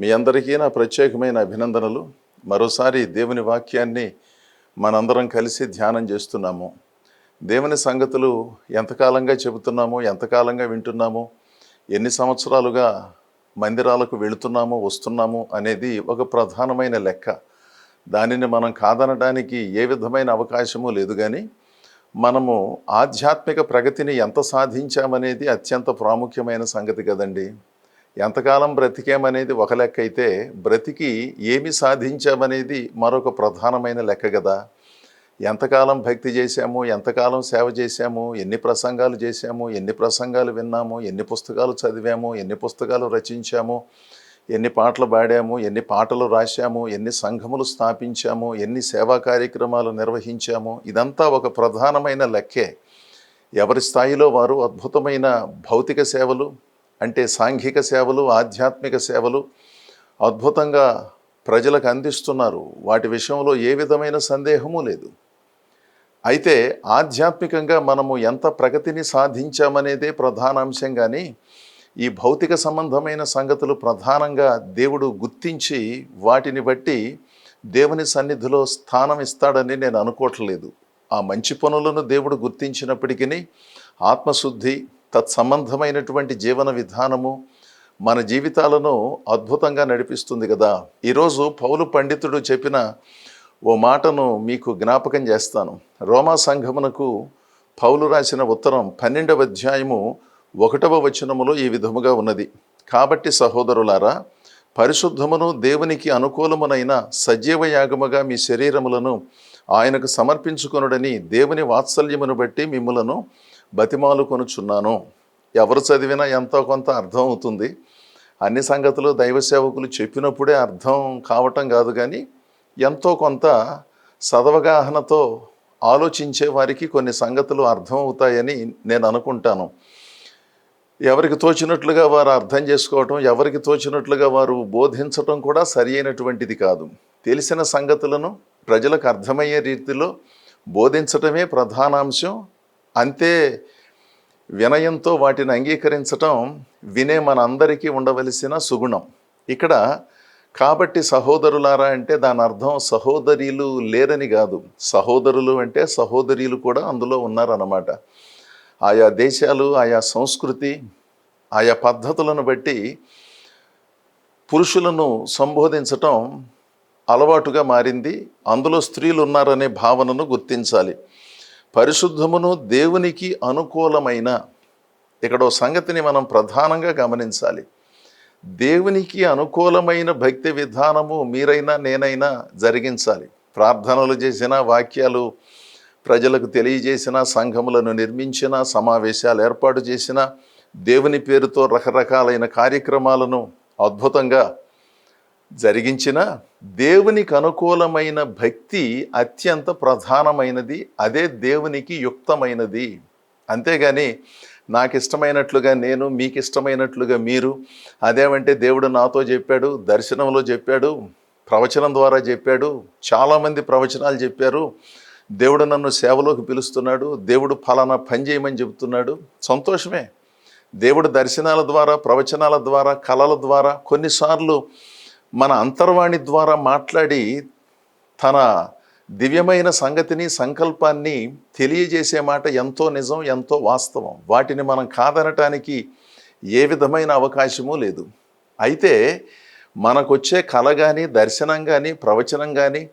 మీ అందరికీ నా ప్రత్యేకమైన అభినందనలు. మరోసారి దేవుని వాక్యాన్ని మనందరం కలిసి ధ్యానం చేస్తున్నాము. దేవుని సంగతులు ఎంతకాలంగా చెబుతున్నామో, ఎంతకాలంగా వింటున్నామో, ఎన్ని సంవత్సరాలుగా మందిరాలకు వెళుతున్నామో, వస్తున్నాము అనేది ఒక ప్రధానమైన లెక్క. దానిని మనం కాదనడానికి ఏ విధమైన అవకాశము లేదు. కానీ మనము ఆధ్యాత్మిక ప్రగతిని ఎంత సాధించామనేది అత్యంత ప్రాముఖ్యమైన సంగతి కదండి. ఎంతకాలం బ్రతికామనేది ఒక లెక్క అయితే, బ్రతికి ఏమి సాధించామనేది మరొక ప్రధానమైన లెక్క కదా. ఎంతకాలం భక్తి చేశాము, ఎంతకాలం సేవ చేశాము, ఎన్ని ప్రసంగాలు చేశాము, ఎన్ని ప్రసంగాలు విన్నాము, ఎన్ని పుస్తకాలు చదివాము, ఎన్ని పుస్తకాలు రచించాము, ఎన్ని పాటలు పాడాము, ఎన్ని పాటలు రాశాము, ఎన్ని సంఘములు స్థాపించాము, ఎన్ని సేవా కార్యక్రమాలు నిర్వహించాము, ఇదంతా ఒక ప్రధానమైన లెక్కే. ఎవరి స్థాయిలో వారు అద్భుతమైన భౌతిక సేవలు అంటే సాంఘిక సేవలు, ఆధ్యాత్మిక సేవలు అద్భుతంగా ప్రజలకు అందిస్తున్నారు. వాటి విషయంలో ఏ విధమైన సందేహము లేదు. అయితే ఆధ్యాత్మికంగా మనము ఎంత ప్రగతిని సాధించామనేదే ప్రధాన అంశం. కానీ ఈ భౌతిక సంబంధమైన సంగతులు ప్రధానంగా దేవుడు గుర్తించి వాటిని బట్టి దేవుని సన్నిధిలో స్థానం ఇస్తాడని నేను అనుకోవట్లేదు. ఆ మంచి పనులను దేవుడు గుర్తించినప్పటికీ ఆత్మశుద్ధి, తత్సంబంధమైనటువంటి జీవన విధానము మన జీవితాలను అద్భుతంగా నడిపిస్తుంది కదా. ఈరోజు పౌలు పండితుడు చెప్పిన ఓ మాటను మీకు జ్ఞాపకం చేస్తాను. రోమా సంఘమునకు పౌలు రాసిన ఉత్తరం 12వ అధ్యాయము 1వ వచనములో ఈ విధముగా ఉన్నది. కాబట్టి సహోదరులారా, పరిశుద్ధమును దేవునికి అనుకూలమునైన సజీవ యాగముగా మీ శరీరములను ఆయనకు సమర్పించుకొనుడని దేవుని వాత్సల్యమును బట్టి మిమ్ములను బతిమాలుకొనుచున్నాను. ఎవరు చదివినా ఎంతో కొంత అర్థం అవుతుంది. అన్ని సంగతులు దైవ సేవకులు చెప్పినప్పుడే అర్థం కావటం కాదు, కానీ ఎంతో కొంత సదవగాహనతో ఆలోచించే వారికి కొన్ని సంగతులు అర్థం అవుతాయని నేను అనుకుంటాను. ఎవరికి తోచినట్లుగా వారు అర్థం చేసుకోవటం, ఎవరికి తోచినట్లుగా వారు బోధించటం కూడా సరి అయినటువంటిది కాదు. తెలిసిన సంగతులను ప్రజలకు అర్థమయ్యే రీతిలో బోధించటమే ప్రధానాంశం. అంతే వినయంతో వాటిని అంగీకరించటం వినే మన అందరికీ ఉండవలసిన సుగుణం. ఇక్కడ కాబట్టి సహోదరులారా అంటే దాని అర్థం సహోదరీలు లేరని కాదు. సహోదరులు అంటే సహోదరీలు కూడా అందులో ఉన్నారన్నమాట. ఆయా దేశాలు, ఆయా సంస్కృతి, ఆయా పద్ధతులను బట్టి పురుషులను సంబోధించటం అలవాటుగా మారింది. అందులో స్త్రీలు ఉన్నారనే భావనను గుర్తించాలి. పరిశుద్ధమును దేవునికి అనుకూలమైన, ఇక్కడ సంగతిని మనం ప్రధానంగా గమనించాలి. దేవునికి అనుకూలమైన భక్తి విధానము మీరైనా నేనైనా జరిగించాలి. ప్రార్థనలు చేసిన, వాక్యాలు ప్రజలకు తెలియజేసిన, సంఘములను నిర్మించిన, సమావేశాలు ఏర్పాటు చేసిన, దేవుని పేరుతో రకరకాలైన కార్యక్రమాలను అద్భుతంగా జరిగించిన, దేవునికి అనుకూలమైన భక్తి అత్యంత ప్రధానమైనది. అదే దేవునికి యుక్తమైనది. అంతేగాని నాకు ఇష్టమైనట్లుగా నేను, మీకు ఇష్టమైనట్లుగా మీరు, అదేమంటే దేవుడు నాతో చెప్పాడు, దర్శనంలో చెప్పాడు, ప్రవచనం ద్వారా చెప్పాడు, చాలామంది ప్రవచనాలు చెప్పారు, దేవుడు నన్ను సేవలోకి పిలుస్తున్నాడు, దేవుడు ఫలానా పని చేయమని చెబుతున్నాడు. సంతోషమే. దేవుడు దర్శనాల ద్వారా, ప్రవచనాల ద్వారా, కళల ద్వారా, కొన్నిసార్లు మన అంతర్వాణి ద్వారా మాట్లాడి తన దివ్యమైన సంగతిని, సంకల్పాన్ని తెలియజేసే మాట ఎంతో నిజం, ఎంతో వాస్తవం. వాటిని మనం కాదనటానికి ఏ విధమైన అవకాశము లేదు. అయితే మనకొచ్చే కళ కానీ, దర్శనం కానీ, ప్రవచనం కానీ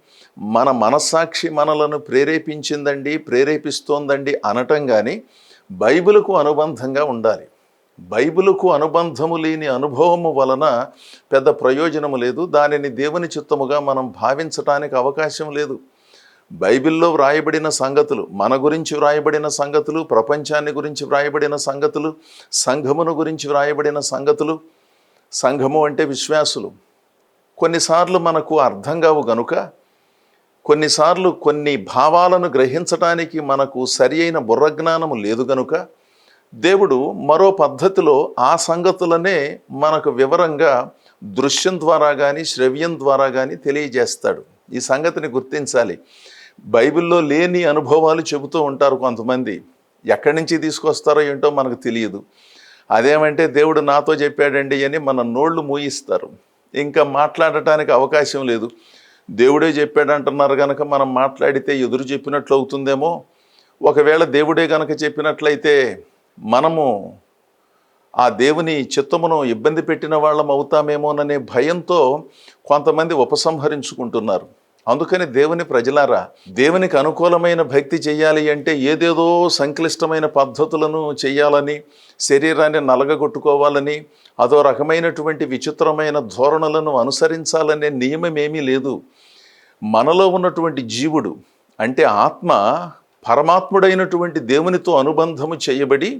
మన మనస్సాక్షి మనలను ప్రేరేపించిందండి, ప్రేరేపిస్తోందండి అనటం కానీ బైబిలుకు అనుబంధంగా ఉండాలి. బైబిలుకు అనుబంధము లేని అనుభవము వలన పెద్ద ప్రయోజనము లేదు. దానిని దేవుని చిత్తముగా మనం భావించటానికి అవకాశం లేదు. బైబిల్లో వ్రాయబడిన సంగతులు, మన గురించి వ్రాయబడిన సంగతులు, ప్రపంచాన్ని గురించి వ్రాయబడిన సంగతులు, సంఘమును గురించి వ్రాయబడిన సంగతులు, సంఘము అంటే విశ్వాసులు, కొన్నిసార్లు మనకు అర్థం కావు గనుక, కొన్నిసార్లు కొన్ని భావాలను గ్రహించటానికి మనకు సరి అయిన బుర్రజ్ఞానము లేదు గనుక దేవుడు మరో పద్ధతిలో ఆ సంగతులనే మనకు వివరంగా దృశ్యం ద్వారా కానీ, శ్రవ్యం ద్వారా కానీ తెలియజేస్తాడు. ఈ సంగతిని గుర్తించాలి. బైబిల్లో లేని అనుభవాలు చెబుతూ ఉంటారు కొంతమంది. ఎక్కడి నుంచి తీసుకొస్తారో ఏంటో మనకు తెలియదు. అదేమంటే దేవుడు నాతో చెప్పాడండి అని మన నోళ్ళు మూయిస్తారు. ఇంకా మాట్లాడటానికి అవకాశం లేదు. దేవుడే చెప్పాడంటున్నారు కనుక మనం మాట్లాడితే ఎదురు చెప్పినట్లు అవుతుందేమో. ఒకవేళ దేవుడే గనక చెప్పినట్లయితే మనము ఆ దేవుని చిత్తమును ఇబ్బంది పెట్టిన వాళ్ళం అవుతామేమోననే భయంతో కొంతమంది ఉపసంహరించుకుంటున్నారు. అందుకని దేవుని ప్రజలారా, దేవునికి అనుకూలమైన భక్తి చేయాలి అంటే ఏదేదో సంక్లిష్టమైన పద్ధతులను చేయాలని, శరీరాన్ని నలగగొట్టుకోవాలని, అదో రకమైనటువంటి విచిత్రమైన ధోరణులను అనుసరించాలనే నియమం ఏమీ లేదు. మనలో ఉన్నటువంటి జీవుడు అంటే ఆత్మ పరమాత్ముడైనటువంటి దేవునితో అనుబంధము చేయబడి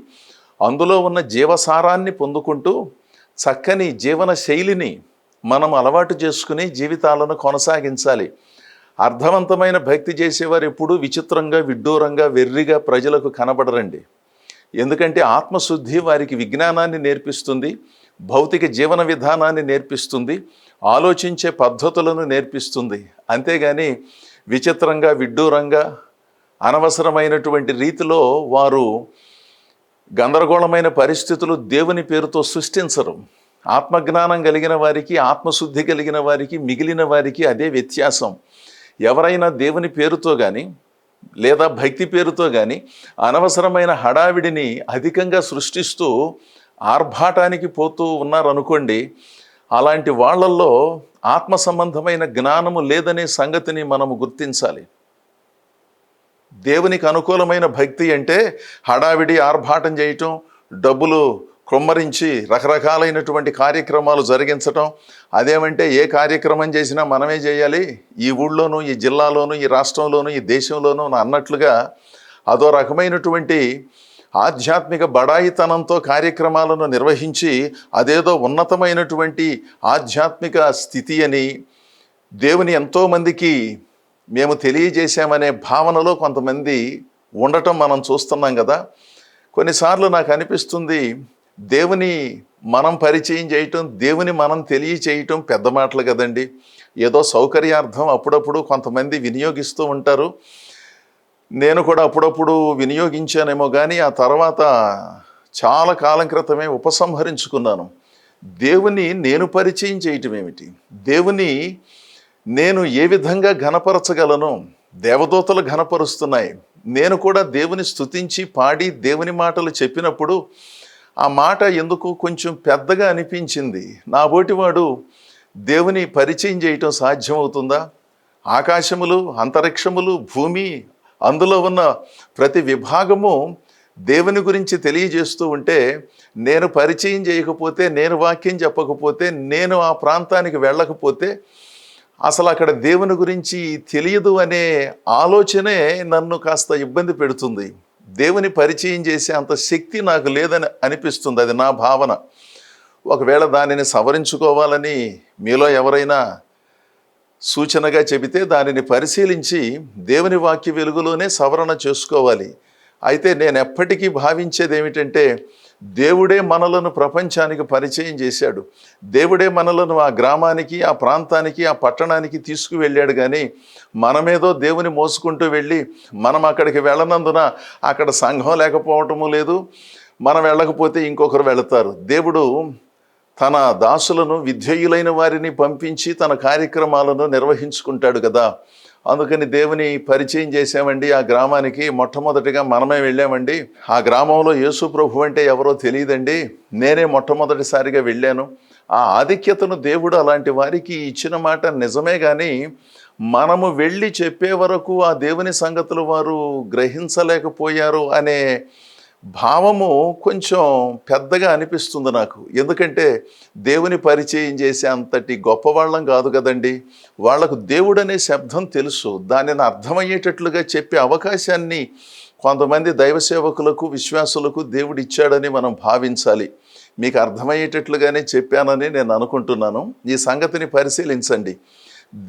అందులో ఉన్న జీవసారాన్ని పొందుకుంటూ చక్కని జీవన శైలిని మనం అలవాటు చేసుకుని జీవితాలను కొనసాగించాలి. అర్థవంతమైన భక్తి చేసేవారు ఎప్పుడూ విచిత్రంగా, విడ్డూరంగా, వెర్రిగా ప్రజలకు కనబడరండి. ఎందుకంటే ఆత్మశుద్ధి వారికి విజ్ఞానాన్ని నేర్పిస్తుంది, భౌతిక జీవన విధానాన్ని నేర్పిస్తుంది, ఆలోచించే పద్ధతులను నేర్పిస్తుంది. అంతేగాని విచిత్రంగా, విడ్డూరంగా, అనవసరమైనటువంటి రీతిలో వారు గందరగోళమైన పరిస్థితులు దేవుని పేరుతో సృష్టించరు. ఆత్మజ్ఞానం కలిగిన వారికి, ఆత్మశుద్ధి కలిగిన వారికి, మిగిలిన వారికి అదే వ్యత్యాసం. ఎవరైనా దేవుని పేరుతో కానీ లేదా భక్తి పేరుతో కానీ అనవసరమైన హడావిడిని అధికంగా సృష్టిస్తూ ఆర్భాటానికి పోతూ ఉన్నారనుకోండి, అలాంటి వాళ్ళల్లో ఆత్మ సంబంధమైన జ్ఞానము లేదనే సంగతిని మనము గుర్తించాలి. దేవునికి అనుకూలమైన భక్తి అంటే హడావిడి, ఆర్భాటం చేయటం, డబ్బులు క్రొమ్మరించి రకరకాలైనటువంటి కార్యక్రమాలు జరిగించటం. అదేమంటే ఏ కార్యక్రమం చేసినా మనమే చేయాలి, ఈ ఊళ్ళోనూ, ఈ జిల్లాలోనూ, ఈ రాష్ట్రంలోనూ, ఈ దేశంలోనూ అన్నట్లుగా అదో రకమైనటువంటి ఆధ్యాత్మిక బడాయితనంతో కార్యక్రమాలను నిర్వహించి అదేదో ఉన్నతమైనటువంటి ఆధ్యాత్మిక స్థితి అని దేవుని ఎంతోమందికి మేము తెలియజేశామనే భావనలో కొంతమంది ఉండటం మనం చూస్తున్నాం కదా. కొన్నిసార్లు నాకు అనిపిస్తుంది, దేవుని మనం పరిచయం చేయటం, దేవుని మనం తెలియచేయటం పెద్ద మాటలు కదండి. ఏదో సౌకర్యార్థం అప్పుడప్పుడు కొంతమంది వినియోగిస్తూ ఉంటారు. నేను కూడా అప్పుడప్పుడు వినియోగించానేమో కానీ ఆ తర్వాత చాలా కాలం క్రితమే ఉపసంహరించుకున్నాను. దేవుని నేను పరిచయం చేయటం ఏమిటి? దేవుని నేను ఏ విధంగా ఘనపరచగలను? దేవదూతలు ఘనపరుస్తున్నాయి. నేను కూడా దేవుని స్తుతించి పాడి దేవుని మాటలు చెప్పినప్పుడు ఆ మాట ఎందుకు కొంచెం పెద్దగా అనిపించింది. నా బోటివాడు దేవుని పరిచయం చేయటం సాధ్యమవుతుందా? ఆకాశములు, అంతరిక్షములు, భూమి, అందులో ఉన్న ప్రతి విభాగము దేవుని గురించి తెలియజేస్తూ ఉంటే నేను పరిచయం చేయకపోతే, నేను వాక్యం చెప్పకపోతే, నేను ఆ ప్రాంతానికి వెళ్ళకపోతే అసలు అక్కడ దేవుని గురించి తెలియదు అనే ఆలోచనే నన్ను కాస్త ఇబ్బంది పెడుతుంది. దేవుని పరిచయం చేసే అంత శక్తి నాకు లేదని అనిపిస్తుంది. అది నా భావన. ఒకవేళ దానిని సవరించుకోవాలని మీలో ఎవరైనా సూచనగా చెబితే దానిని పరిశీలించి దేవుని వాక్య వెలుగులోనే సవరణ చేసుకోవాలి. అయితే నేను ఎప్పటికీ భావించేది ఏమిటంటే, దేవుడే మనలను ప్రపంచానికి పరిచయం చేశాడు. దేవుడే మనలను ఆ గ్రామానికి, ఆ ప్రాంతానికి, ఆ పట్టణానికి తీసుకువెళ్ళాడు. కానీ మనమేదో దేవుని మోసుకుంటూ వెళ్ళి మనం అక్కడికి వెళ్ళనందున అక్కడ సంఘం లేకపోవటము లేదు, మనం వెళ్ళకపోతే ఇంకొకరు వెళతారు. దేవుడు తన దాసులను, విధేయులైన వారిని పంపించి తన కార్యక్రమాలను నిర్వహించుకుంటాడు కదా. అందుకని దేవుని పరిచయం చేసామండి. ఆ గ్రామానికి మొట్టమొదటిగా మనమే వెళ్ళామండి. ఆ గ్రామంలో యేసు ప్రభు అంటే ఎవరో తెలియదండి, నేనే మొట్టమొదటిసారిగా వెళ్ళాను. ఆ ఆధిక్యతను దేవుడు అలాంటి వారికి ఇచ్చిన మాట నిజమే. కానీ మనము వెళ్ళి చెప్పే వరకు ఆ దేవుని సంగతులు వారు గ్రహించలేకపోయారు అనే భావము కొంచెం పెద్దగా అనిపిస్తుంది నాకు. ఎందుకంటే దేవుని పరిచయం చేసే అంతటి గొప్పవాళ్ళం కాదు కదండి. వాళ్లకు దేవుడనే శబ్దం తెలుసు, దానిని అర్థమయ్యేటట్లుగా చెప్పే అవకాశాన్ని కొంతమంది దైవ సేవకులకు, విశ్వాసులకు దేవుడు ఇచ్చాడని మనం భావించాలి. మీకు అర్థమయ్యేటట్లుగానే చెప్పానని నేను అనుకుంటున్నాను. ఈ సంగతిని పరిశీలించండి.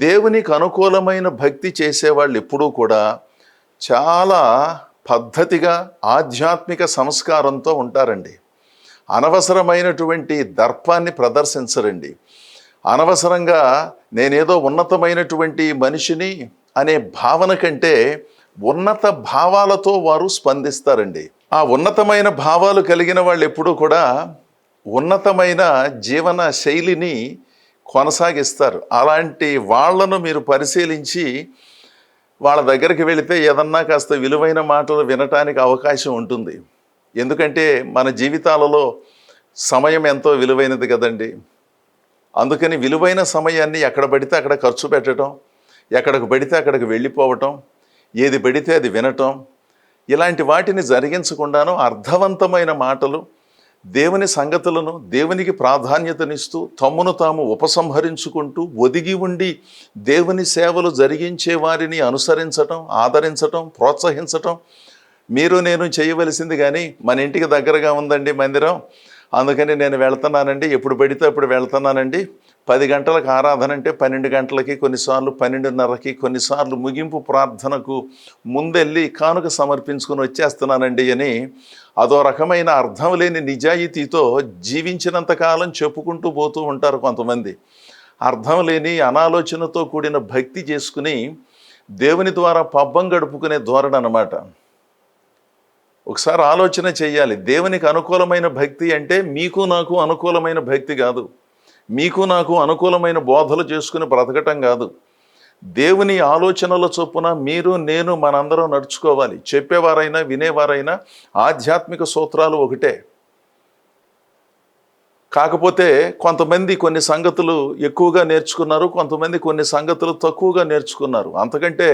దేవునికి అనుకూలమైన భక్తి చేసేవాళ్ళు ఎప్పుడూ కూడా చాలా పద్ధతిగా, ఆధ్యాత్మిక సంస్కారంతో ఉంటారండి. అనవసరమైనటువంటి దర్పాన్ని ప్రదర్శించరండి. అనవసరంగా నేనేదో ఉన్నతమైనటువంటి మనిషిని అనే భావన కంటే ఉన్నత భావాలతో వారు స్పందిస్తారండి. ఆ ఉన్నతమైన భావాలు కలిగిన వాళ్ళు ఎప్పుడూ కూడా ఉన్నతమైన జీవన శైలిని కొనసాగిస్తారు. అలాంటి వాళ్ళను మీరు పరిశీలించి వాళ్ళ దగ్గరికి వెళితే ఏదన్నా కాస్త విలువైన మాటలు వినటానికి అవకాశం ఉంటుంది. ఎందుకంటే మన జీవితాలలో సమయం ఎంతో విలువైనది కదండి. అందుకని విలువైన సమయాన్ని ఎక్కడ పడితే అక్కడ ఖర్చు పెట్టడం, ఎక్కడికి పడితే అక్కడికి వెళ్ళిపోవటం, ఏది పడితే అది వినటం, ఇలాంటి వాటిని జరిగించకుండాను అర్థవంతమైన మాటలు, దేవుని సంగతులను, దేవునికి ప్రాధాన్యతనిస్తూ తమ్మును తాము ఉపసంహరించుకుంటూ ఒదిగి ఉండి దేవుని సేవలు జరిగించే వారిని అనుసరించటం, ఆదరించటం, ప్రోత్సహించటం మీరు నేను చేయవలసింది. కానీ మన ఇంటికి దగ్గరగా ఉందండి మందిరం, అందుకని నేను వెళ్తున్నానండి, ఎప్పుడు పడితే అప్పుడు వెళ్తున్నానండి, 10 గంటలకు ఆరాధన అంటే 12 గంటలకి, కొన్నిసార్లు 12:30కి, కొన్నిసార్లు ముగింపు ప్రార్థనకు ముందెళ్ళి కానుక సమర్పించుకుని వచ్చేస్తున్నానండి అని అదో రకమైన అర్థం లేని నిజాయితీతో జీవించినంతకాలం చెప్పుకుంటూ పోతూ ఉంటారు కొంతమంది. అర్థం లేని అనాలోచనతో కూడిన భక్తి చేసుకుని దేవుని ద్వారా పబ్బం గడుపుకునే ధోరణి అన్నమాట. ఒకసారి ఆలోచన చెయ్యాలి. దేవునికి అనుకూలమైన భక్తి అంటే మీకు నాకు అనుకూలమైన భక్తి కాదు, మీకు నాకు అనుకూలమైన బోధలు చేసుకుని బ్రతకటం కాదు. దేవుని ఆలోచనల చొప్పున మీరు నేను మనందరం నడుచుకోవాలి. చెప్పేవారైనా వినేవారైనా ఆధ్యాత్మిక సూత్రాలు ఒకటే. కాకపోతే కొంతమంది కొన్ని సంగతులు ఎక్కువగా నేర్చుకున్నారు, కొంతమంది కొన్ని సంగతులు తక్కువగా నేర్చుకున్నారు. అంతకంటే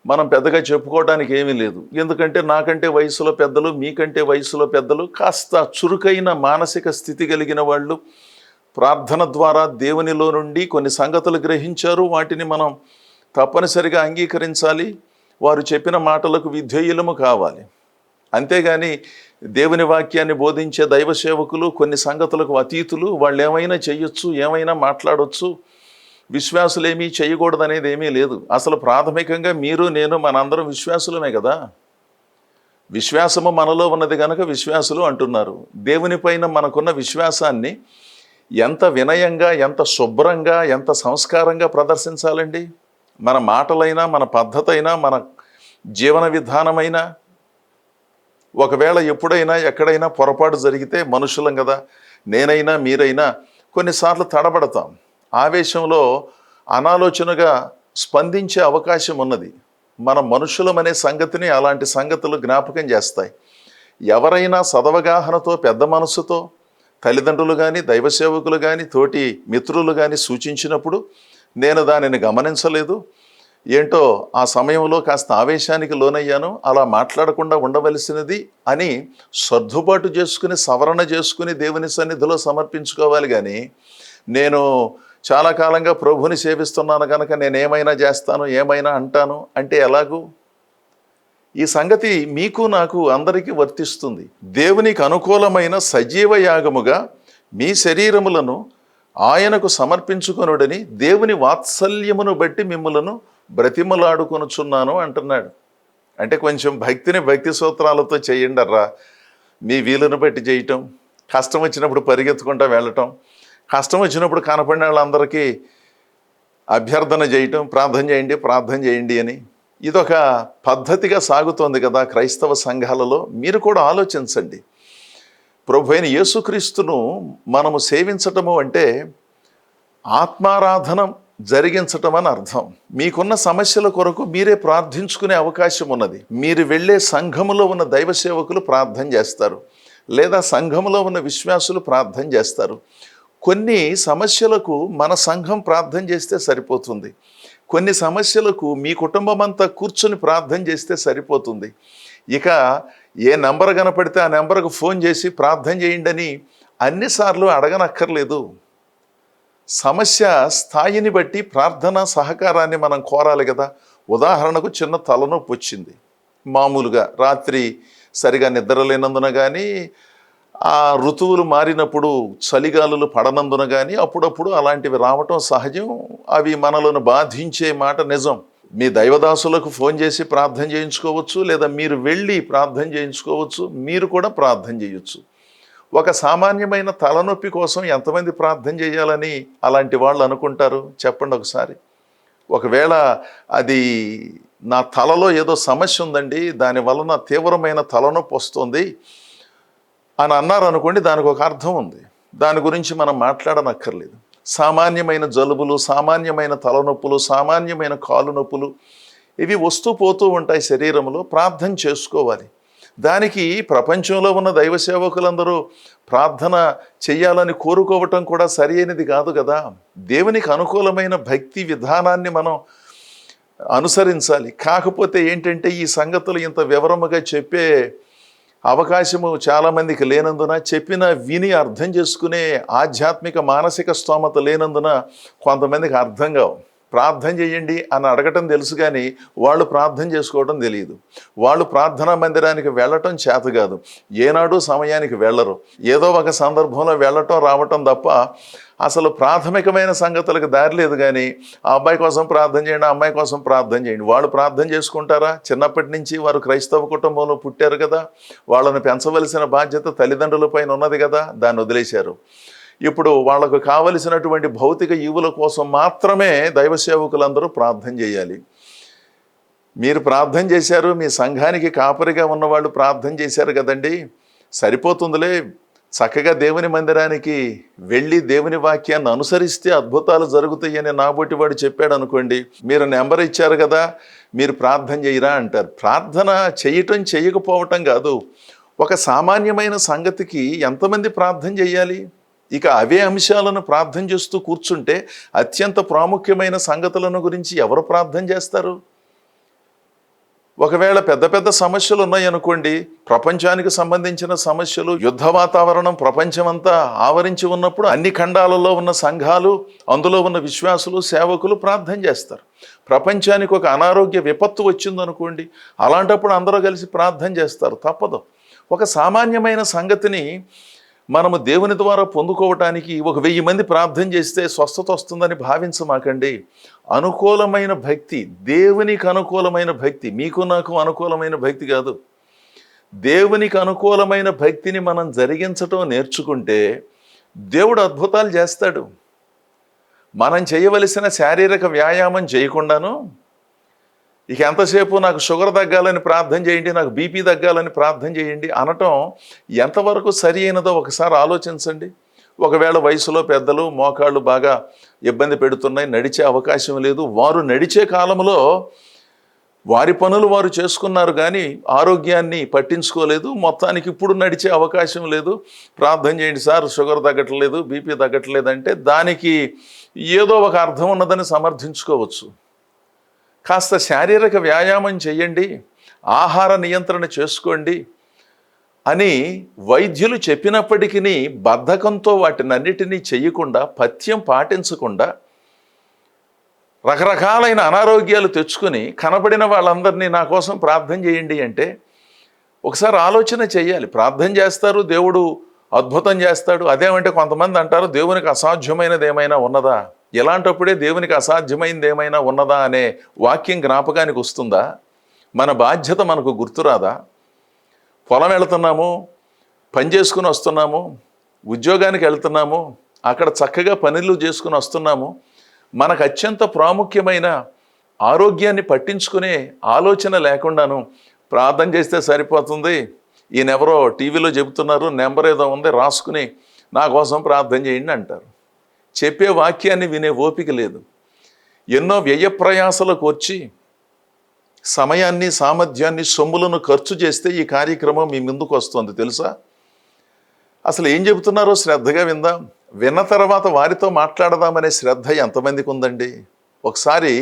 మనం పెద్దగా చెప్పుకోవడానికి ఏమీ లేదు. ఎందుకంటే నాకంటే వయసులో పెద్దలు, మీకంటే వయసులో పెద్దలు, కాస్త చురుకైన మానసిక స్థితి కలిగిన వాళ్ళు ప్రార్థన ద్వారా దేవునిలో నుండి కొన్ని సంగతులు గ్రహించారు. వాటిని మనం తప్పనిసరిగా అంగీకరించాలి. వారు చెప్పిన మాటలకు విధేయులము కావాలి. అంతేగాని దేవుని వాక్యాన్ని బోధించే దైవ సేవకులు కొన్ని సంగతులకు అతీతులు, వాళ్ళు ఏమైనా చేయొచ్చు, ఏమైనా మాట్లాడవచ్చు, విశ్వాసులేమీ చేయకూడదనేది ఏమీ లేదు. అసలు ప్రాథమికంగా మీరు నేను మనందరం విశ్వాసులమే కదా. విశ్వాసము మనలో ఉన్నది కనుక విశ్వాసులు అంటున్నారు. దేవుని పైన మనకున్న విశ్వాసాన్ని ఎంత వినయంగా, ఎంత శుభ్రంగా, ఎంత సంస్కారంగా ప్రదర్శించాలండి. మన మాటలైనా, మన పద్ధతి అయినా, మన జీవన విధానమైనా. ఒకవేళ ఎప్పుడైనా ఎక్కడైనా పొరపాటు జరిగితే మనుషులం కదా, నేనైనా మీరైనా కొన్నిసార్లు తడబడతాం. ఆవేశంలో అనాలోచనగా స్పందించే అవకాశం ఉన్నది. మన మనుషులమనే సంగతిని అలాంటి సంగతులు జ్ఞాపకం చేస్తాయి. ఎవరైనా సదవగాహనతో, పెద్ద మనసుతో తల్లిదండ్రులు కానీ, దైవ సేవకులు కానీ, తోటి మిత్రులు కానీ సూచించినప్పుడు నేను దానిని గమనించలేదు, ఏంటో ఆ సమయంలో కాస్త ఆవేశానికి లోనయ్యాను, అలా మాట్లాడకుండా ఉండవలసినది అని సర్దుబాటు చేసుకుని, సవరణ చేసుకుని దేవుని సన్నిధిలో సమర్పించుకోవాలి. కానీ నేను చాలా కాలంగా ప్రభుని సేవిస్తున్నాను కనుక నేనేమైనా చేస్తాను, ఏమైనా అంటాను అంటే ఎలాగూ? ఈ సంగతి మీకు నాకు అందరికీ వర్తిస్తుంది. దేవునికి అనుకూలమైన సజీవ యాగముగా మీ శరీరములను ఆయనకు సమర్పించుకొనుడని దేవుని వాత్సల్యమును బట్టి మిమ్ములను బ్రతిమలాడుకొనుచున్నాను అంటున్నాడు. అంటే కొంచెం భక్తిని భక్తి సూత్రాలతో చేయండి అర్రా. మీ వీలును బట్టి చేయటం, కష్టం వచ్చినప్పుడు పరిగెత్తుకుంటూ వెళ్ళటం, కష్టం వచ్చినప్పుడు కనపడిన వాళ్ళందరికీ అభ్యర్థన చేయటం, ప్రార్థన చేయండి అని. ఇదొక పద్ధతిగా సాగుతోంది కదా క్రైస్తవ సంఘాలలో. మీరు కూడా ఆలోచించండి. ప్రభు అయిన యేసుక్రీస్తును మనము సేవించటము అంటే ఆత్మారాధనం జరిగించటం అని అర్థం. మీకున్న సమస్యల కొరకు మీరే ప్రార్థించుకునే అవకాశం ఉన్నది. మీరు వెళ్ళే సంఘములో ఉన్న దైవ సేవకులు ప్రార్థన చేస్తారు, లేదా సంఘములో ఉన్న విశ్వాసులు ప్రార్థన చేస్తారు. కొన్ని సమస్యలకు మన సంఘం ప్రార్థన చేస్తే సరిపోతుంది. కొన్ని సమస్యలకు మీ కుటుంబం అంతా కూర్చొని ప్రార్థన చేస్తే సరిపోతుంది. ఇక ఏ నెంబర్ కనపడితే ఆ నెంబర్కు ఫోన్ చేసి ప్రార్థన చేయండి అని అన్నిసార్లు అడగనక్కర్లేదు. సమస్య స్థాయిని బట్టి ప్రార్థన సహకారాన్ని మనం కోరాలి కదా. ఉదాహరణకు చిన్న తలనొప్పి వచ్చింది, మామూలుగా రాత్రి సరిగా నిద్రలేనందున కానీ, ఆ ఋతువులు మారినప్పుడు చలిగాలులు పడనందున కానీ అప్పుడప్పుడు అలాంటివి రావటం సహజం. అవి మనలను బాధించే మాట నిజం. మీ దైవదాసులకు ఫోన్ చేసి ప్రార్థన చేయించుకోవచ్చు, లేదా మీరు వెళ్ళి ప్రార్థన చేయించుకోవచ్చు. మీరు కూడా ప్రార్థన చేయొచ్చు. ఒక సామాన్యమైన తలనొప్పి కోసం ఎంతమంది ప్రార్థన చేయాలని అలాంటి వాళ్ళు అనుకుంటారు చెప్పండి ఒకసారి. ఒకవేళ అది నా తలలో ఏదో సమస్య ఉందండి, దానివల్ల తీవ్రమైన తలనొప్పి వస్తుంది అని అన్నారు అనుకోండి, దానికి ఒక అర్థం ఉంది. దాని గురించి మనం మాట్లాడనక్కర్లేదు. సామాన్యమైన జలుబులు, సామాన్యమైన తలనొప్పులు, సామాన్యమైన కాలు నొప్పులు ఇవి వస్తూ పోతూ ఉంటాయి శరీరంలో. ప్రార్థన చేసుకోవాలి. దానికి ప్రపంచంలో ఉన్న దైవ సేవకులందరూ ప్రార్థన చెయ్యాలని కోరుకోవటం కూడా సరి అయినది కాదు కదా. దేవునికి అనుకూలమైన భక్తి విధానాన్ని మనం అనుసరించాలి. కాకపోతే ఏంటంటే ఈ సంగతులు ఇంత వివరముగా చెప్పే అవకాశము చాలామందికి లేనందున, చెప్పిన విని అర్థం చేసుకునే ఆధ్యాత్మిక మానసిక స్తోమత లేనందున కొంతమందికి అర్థం కావు. ప్రార్థన చేయండి అని అడగటం తెలుసు కానీ వాళ్ళు ప్రార్థన చేసుకోవడం తెలియదు. వాళ్ళు ప్రార్థనా మందిరానికి వెళ్ళటం చేత కాదు. ఏనాడు సమయానికి వెళ్ళరు. ఏదో ఒక సందర్భంలో వెళ్ళటం రావటం తప్ప అసలు ప్రాథమికమైన సంగతులకు దారి లేదు. కానీ ఆ అబ్బాయి కోసం ప్రార్థన చేయండి, ఆ అమ్మాయి కోసం ప్రార్థన చేయండి. వాళ్ళు ప్రార్థన చేసుకుంటారా? చిన్నప్పటి నుంచి వారు క్రైస్తవ కుటుంబంలో పుట్టారు కదా, వాళ్ళని పెంచవలసిన బాధ్యత తల్లిదండ్రుల పైన ఉన్నది కదా, దాన్ని వదిలేశారు. ఇప్పుడు వాళ్లకు కావలసినటువంటి భౌతిక ఈవుల కోసం మాత్రమే దైవ సేవకులందరూ ప్రార్థన చేయాలి. మీరు ప్రార్థన చేశారు, మీ సంఘానికి కాపరిగా ఉన్నవాళ్ళు ప్రార్థన చేశారు కదండి, సరిపోతుందిలే. చక్కగా దేవుని మందిరానికి వెళ్ళి దేవుని వాక్యాన్ని అనుసరిస్తే అద్భుతాలు జరుగుతాయని నాబోటి వాడు చెప్పాడు అనుకోండి, మీరు నెంబర్ ఇచ్చారు కదా, మీరు ప్రార్థన చేయరా అంటారు. ప్రార్థన చేయటం చేయకపోవటం కాదు, ఒక సామాన్యమైన సంగతికి ఎంతమంది ప్రార్థన చేయాలి? ఇక అవే అంశాలను ప్రార్థన చేస్తూ కూర్చుంటే అత్యంత ప్రాముఖ్యమైన సంగతులను గురించి ఎవరు ప్రార్థన చేస్తారు? ఒకవేళ పెద్ద పెద్ద సమస్యలు ఉన్నాయనుకోండి, ప్రపంచానికి సంబంధించిన సమస్యలు, యుద్ధ వాతావరణం ప్రపంచమంతా ఆవరించి ఉన్నప్పుడు అన్ని ఖండాలలో ఉన్న సంఘాలు, అందులో ఉన్న విశ్వాసులు, సేవకులు ప్రార్థన చేస్తారు. ప్రపంచానికి ఒక అనారోగ్య విపత్తు వచ్చిందనుకోండి, అలాంటప్పుడు అందరూ కలిసి ప్రార్థన చేస్తారు. తప్పదు. ఒక సామాన్యమైన సంగతిని మనము దేవుని ద్వారా పొందుకోవటానికి 1000 మంది ప్రార్థన చేస్తే స్వస్థత వస్తుందని భావించమాకండి. అనుకూలమైన భక్తి, దేవునికి అనుకూలమైన భక్తి, మీకు నాకు అనుకూలమైన భక్తి కాదు. దేవునికి అనుకూలమైన భక్తిని మనం జరిగించటం నేర్చుకుంటే దేవుడు అద్భుతాలు చేస్తాడు. మనం చేయవలసిన శారీరక వ్యాయామం చేయకుండాను ఇక ఎంతసేపు నాకు షుగర్ తగ్గాలని ప్రార్థన చేయండి, నాకు బీపీ తగ్గాలని ప్రార్థన చేయండి అనటం ఎంతవరకు సరి అయినదో ఒకసారి ఆలోచించండి. ఒకవేళ వయసులో పెద్దలు మోకాళ్ళు బాగా ఇబ్బంది పెడుతున్నాయి, నడిచే అవకాశం లేదు, వారు నడిచే కాలంలో వారి పనులు వారు చేసుకున్నారు కానీ ఆరోగ్యాన్ని పట్టించుకోలేదు, మొత్తానికి ఇప్పుడు నడిచే అవకాశం లేదు, ప్రార్థన చేయండి సార్, షుగర్ తగ్గట్లేదు, బీపీ తగ్గట్లేదు అంటే దానికి ఏదో ఒక అర్థం ఉన్నదని సమర్థించుకోవచ్చు. కాస్త శారీరక వ్యాయామం చేయండి, ఆహార నియంత్రణ చేసుకోండి అని వైద్యులు చెప్పినప్పటికీ బద్ధకంతో వాటినన్నిటినీ చేయకుండా, పథ్యం పాటించకుండా రకరకాలైన అనారోగ్యాలు తెచ్చుకొని కనబడిన వాళ్ళందరినీ నా కోసం ప్రార్థన చేయండి అంటే ఒకసారి ఆలోచన చేయాలి. ప్రార్థన చేస్తారు, దేవుడు అద్భుతం చేస్తాడు. అదేమంటే కొంతమంది అంటారు దేవునికి అసాధ్యమైనది ఏమైనా ఉన్నదా? ఎలాంటప్పుడే దేవునికి అసాధ్యమైనది ఏమైనా ఉన్నదా అనే వాక్యం జ్ఞాపకానికి వస్తుందా? మన బాధ్యత మనకు గుర్తురాదా? పొలం వెళుతున్నాము, పని చేసుకుని వస్తున్నాము, ఉద్యోగానికి వెళ్తున్నాము, అక్కడ చక్కగా పనులు చేసుకుని వస్తున్నాము, మనకు అత్యంత ప్రాముఖ్యమైన ఆరోగ్యాన్ని పట్టించుకునే ఆలోచన లేకుండాను ప్రార్థన చేస్తే సరిపోతుంది, ఈయనెవరో టీవీలో చెబుతున్నారు, నెంబర్ ఏదో ఉంది రాసుకుని నా కోసం ప్రార్థన చేయండి అంటారు. చెప్పే వాక్యాన్ని వినే ఓపిక లేదు. ఎన్నో వ్యయ ప్రయాసలకు వచ్చి సమయాన్ని, సామర్థ్యాన్ని, సొమ్ములను ఖర్చు చేస్తే ఈ కార్యక్రమం మీ ముందుకు వస్తుంది తెలుసా? అసలు ఏం చెబుతున్నారో శ్రద్ధగా విందాం, విన్న తర్వాత వారితో మాట్లాడదామనే శ్రద్ధ ఎంతమందికి ఉందండి? ఒకసారి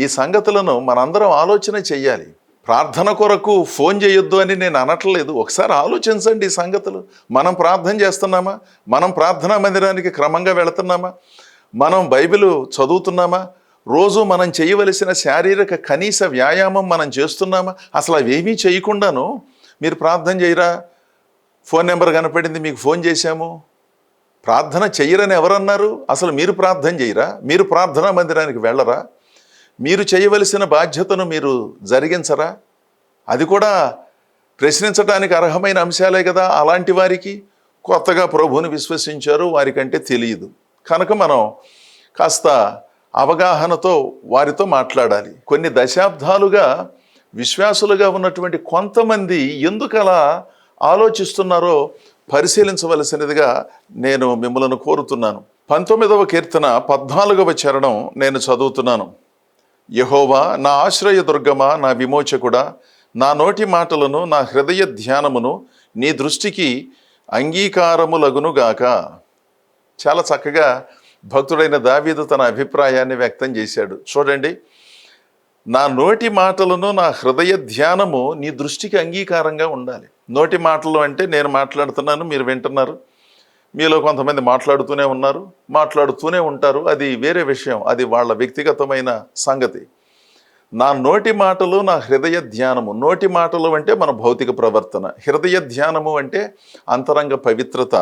ఈ సంగతులను మనందరం ఆలోచన చెయ్యాలి. ప్రార్థన కొరకు ఫోన్ చేయొద్దు అని నేను అనట్లేదు. ఒకసారి ఆలోచించండి ఈ సంగతులు. మనం ప్రార్థన చేస్తున్నామా? మనం ప్రార్థనా మందిరానికి క్రమంగా వెళుతున్నామా? మనం బైబిల్ చదువుతున్నామా? రోజు మనం చేయవలసిన శారీరక కనీస వ్యాయామం మనం చేస్తున్నామా? అసలు అవేమీ చేయకుండాను మీరు ప్రార్థన చేయరా? ఫోన్ నెంబర్ కనపడింది మీకు ఫోన్ చేశాము. ప్రార్థన చెయ్యరని ఎవరన్నారు? అసలు మీరు ప్రార్థన చేయరా? మీరు ప్రార్థనా మందిరానికి వెళ్ళరా? మీరు చేయవలసిన బాధ్యతను మీరు జరిగించరా? అది కూడా ప్రశ్నించడానికి అర్హమైన అంశాలే కదా. అలాంటి వారికి కొత్తగా ప్రభువుని విశ్వసించారు, వారికంటే తెలియదు కనుక మనం కాస్త అవగాహనతో వారితో మాట్లాడాలి. కొన్ని దశాబ్దాలుగా విశ్వాసులుగా ఉన్నటువంటి కొంతమంది ఎందుకు అలా ఆలోచిస్తున్నారో పరిశీలించవలసినదిగా నేను మిమ్మల్ని కోరుతున్నాను. 19వ కీర్తన 14వ చరణం నేను చదువుతున్నాను. యెహోవా నా ఆశ్రయ దుర్గమా, నా విమోచకుడా, నా నోటి మాటలను నా హృదయ ధ్యానమును నీ దృష్టికి అంగీకారములగునుగాక. చాలా చక్కగా భక్తుడైన దావీదు తన అభిప్రాయాన్ని వ్యక్తం చేశాడు. చూడండి, నా నోటి మాటలను నా హృదయ ధ్యానము నీ దృష్టికి అంగీకారంగా ఉండాలి. నోటి మాటలు అంటే నేను మాట్లాడుతున్నాను, మీరు వింటున్నారు. మీలో కొంతమంది మాట్లాడుతూనే ఉంటారు. అది వేరే విషయం, అది వాళ్ళ వ్యక్తిగతమైన సంగతి. నా నోటి మాటలు నా హృదయ ధ్యానము. నోటి మాటలు అంటే మన భౌతిక ప్రవర్తన, హృదయ ధ్యానము అంటే అంతరంగ పవిత్రత.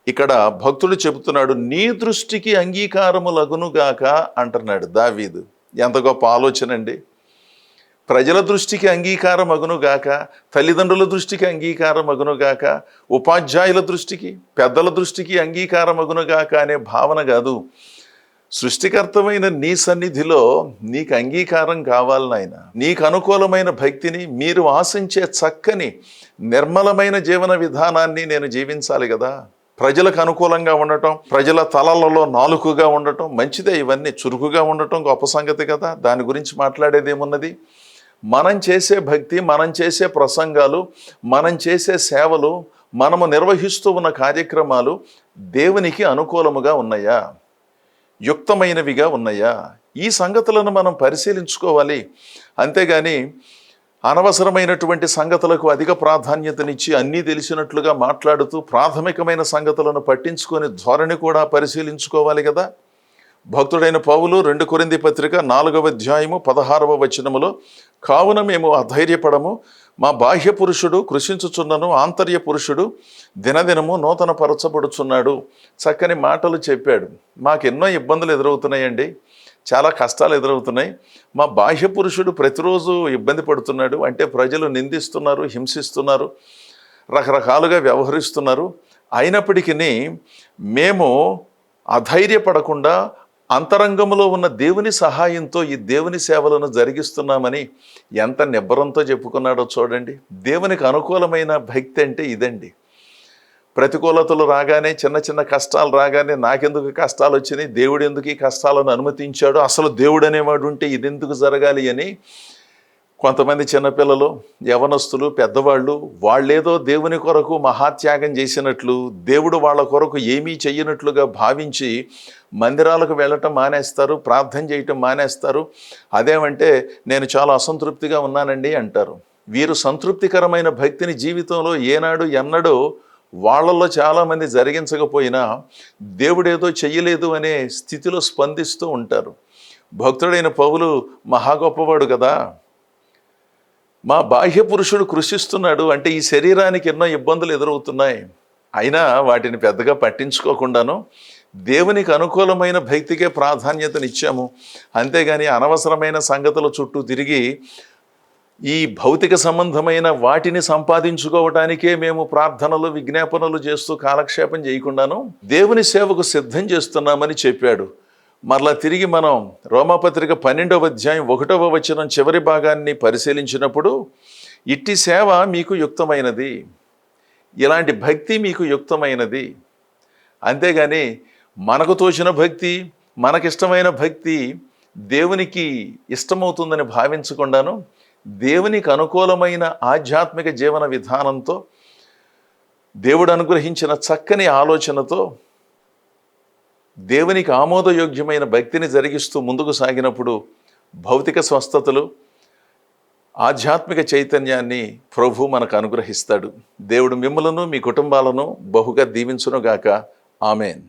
ఇక్కడ భక్తుడు చెబుతున్నాడు, నీ దృష్టికి అంగీకారములగునుగాక అంటున్నాడు దావీదు. ఎంత గొప్ప ఆలోచన అండి. ప్రజల దృష్టికి అంగీకారం అగునుగాక, తల్లిదండ్రుల దృష్టికి అంగీకారం అగునుగాక, ఉపాధ్యాయుల దృష్టికి, పెద్దల దృష్టికి అంగీకారం అగునుగాక అనే భావన కాదు. సృష్టికర్తమైన నీ సన్నిధిలో నీకు అంగీకారం కావాలి నాయన. నీకు అనుకూలమైన భక్తిని, మీరు ఆశించే చక్కని నిర్మలమైన జీవన విధానాన్ని నేను జీవించాలి కదా. ప్రజలకు అనుకూలంగా ఉండటం, ప్రజల తలలలో నాలుకగా ఉండటం మంచిదే. ఇవన్నీ చురుకుగా ఉండటం గొప్ప సంగతి కదా. దాని గురించి మాట్లాడేదేమున్నది? మనం చేసే భక్తి, మనం చేసే ప్రసంగాలు, మనం చేసే సేవలు, మనము నిర్వహిస్తూ ఉన్న కార్యక్రమాలు దేవునికి అనుకూలముగా ఉన్నాయా, యుక్తమైనవిగా ఉన్నాయా? ఈ సంగతులను మనం పరిశీలించుకోవాలి. అంతేగాని అనవసరమైనటువంటి సంగతులకు అధిక ప్రాధాన్యతనిచ్చి అన్నీ తెలిసినట్లుగా మాట్లాడుతూ ప్రాథమికమైన సంగతులను పట్టించుకొని ధోరణి కూడా పరిశీలించుకోవాలి కదా. భక్తుడైన పౌలు 2 కొరింథీ పత్రిక 4వ అధ్యాయము 16వ వచనములో, కావున మేము అధైర్యపడము, మా బాహ్య పురుషుడు కృషించుచున్నను, ఆంతర్య పురుషుడు దినదినము నూతన పరచబడుచున్నాడు. చక్కని మాటలు చెప్పాడు. మాకెన్నో ఇబ్బందులు ఎదురవుతున్నాయండి, చాలా కష్టాలు ఎదురవుతున్నాయి. మా బాహ్య పురుషుడు ప్రతిరోజు ఇబ్బంది పడుతున్నాడు. అంటే ప్రజలు నిందిస్తున్నారు, హింసిస్తున్నారు, రకరకాలుగా వ్యవహరిస్తున్నారు. అయినప్పటికీ మేము అధైర్యపడకుండా అంతరంగంలో ఉన్న దేవుని సహాయంతో ఈ దేవుని సేవలను జరిగిస్తున్నామని ఎంత నిబ్బరంతో చెప్పుకున్నాడో చూడండి. దేవునికి అనుకూలమైన భక్తి అంటే ఇదండి. ప్రతికూలతలు రాగానే, చిన్న చిన్న కష్టాలు రాగానే, నాకెందుకు కష్టాలు వచ్చినాయి, దేవుడు ఎందుకు ఈ కష్టాలను అనుమతించాడు, అసలు దేవుడు అనేవాడు ఉంటే ఇదెందుకు జరగాలి అని కొంతమంది చిన్నపిల్లలు, యవనస్తులు, పెద్దవాళ్ళు, వాళ్ళేదో దేవుని కొరకు మహాత్యాగం చేసినట్లు, దేవుడు వాళ్ళ కొరకు ఏమీ చెయ్యనట్లుగా భావించి మందిరాలకు వెళ్ళటం మానేస్తారు, ప్రార్థన చేయటం మానేస్తారు. అదేమంటే నేను చాలా అసంతృప్తిగా ఉన్నానండి అంటారు. వీరు సంతృప్తికరమైన భక్తిని జీవితంలో ఏనాడు ఎన్నడూ వాళ్ళల్లో చాలామంది జరిగించకపోయినా దేవుడేదో చెయ్యలేదు అనే స్థితిలో స్పందిస్తూ ఉంటారు. భక్తుడైన పౌలు మహా గొప్పవాడు కదా. మా బాహ్య పురుషుడు కృషిస్తున్నాడు అంటే ఈ శరీరానికి ఎన్నో ఇబ్బందులు ఎదురవుతున్నాయి, అయినా వాటిని పెద్దగా పట్టించుకోకుండాను దేవునికి అనుకూలమైన భక్తికే ప్రాధాన్యతనిచ్చాము. అంతేగాని అనవసరమైన సంగతుల చుట్టూ తిరిగి ఈ భౌతిక సంబంధమైన వాటిని సంపాదించుకోవటానికే మేము ప్రార్థనలు, విజ్ఞాపనలు చేస్తూ కాలక్షేపం చేయకుండాను దేవుని సేవకు సిద్ధం చేస్తున్నామని చెప్పాడు. మరలా తిరిగి మనం రోమాపత్రిక 12వ అధ్యాయం 1వ వచనం చివరి భాగాన్ని పరిశీలించినప్పుడు, ఇట్టి సేవ మీకు యుక్తమైనది, ఇలాంటి భక్తి మీకు యుక్తమైనది. అంతేగాని మనకు తోచిన భక్తి, మనకిష్టమైన భక్తి దేవునికి ఇష్టమవుతుందని భావించకుండాను దేవునికి అనుకూలమైన ఆధ్యాత్మిక జీవన విధానంతో, దేవుడు అనుగ్రహించిన చక్కని ఆలోచనతో దేవునికి ఆమోదయోగ్యమైన భక్తిని జరిగిస్తూ ముందుకు సాగినప్పుడు భౌతిక స్వస్థతలు, ఆధ్యాత్మిక చైతన్యాన్ని ప్రభు మనకు అనుగ్రహిస్తాడు. దేవుడు మిమ్మలను, మీ కుటుంబాలను బహుగా దీవించునుగాక. ఆమెన్.